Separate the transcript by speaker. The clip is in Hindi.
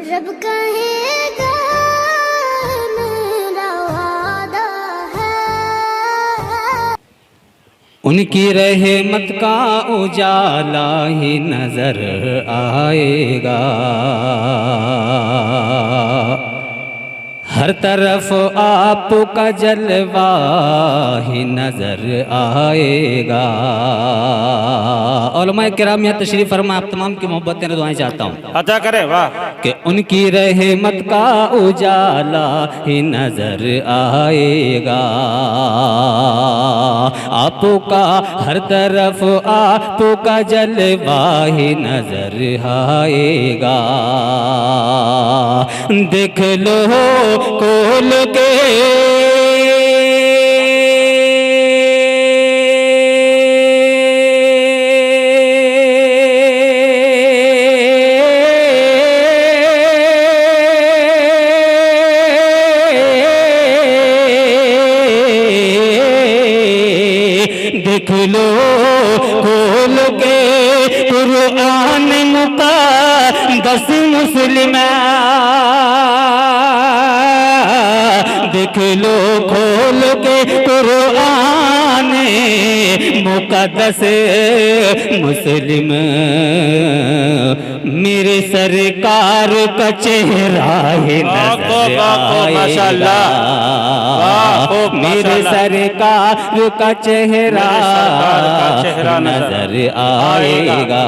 Speaker 1: रब कहेगा मेरा वादा है।
Speaker 2: उनकी रहमत का उजाला ही नजर आएगा, हर तरफ आपका जलवा ही नजर आएगा। उलमाए किराम यहाँ तशरीफ फरमा, आप तमाम की मोहब्बत और दुआएं चाहता हूँ
Speaker 3: अता करे। वाह
Speaker 2: कि उनकी रहमत का उजाला ही नजर आएगा, आपका हर तरफ आपका जलवा ही नजर आएगा। देख लो खोल के देख लो खोल के कुरान मुक़द्दस मुस्लिम, देख लो खोल के कुरान मुक़द्दस मुस्लिम। मेरे सरकार का चेहरा है नजर आएगा, मेरे सरकार का चेहरा नजर आएगा।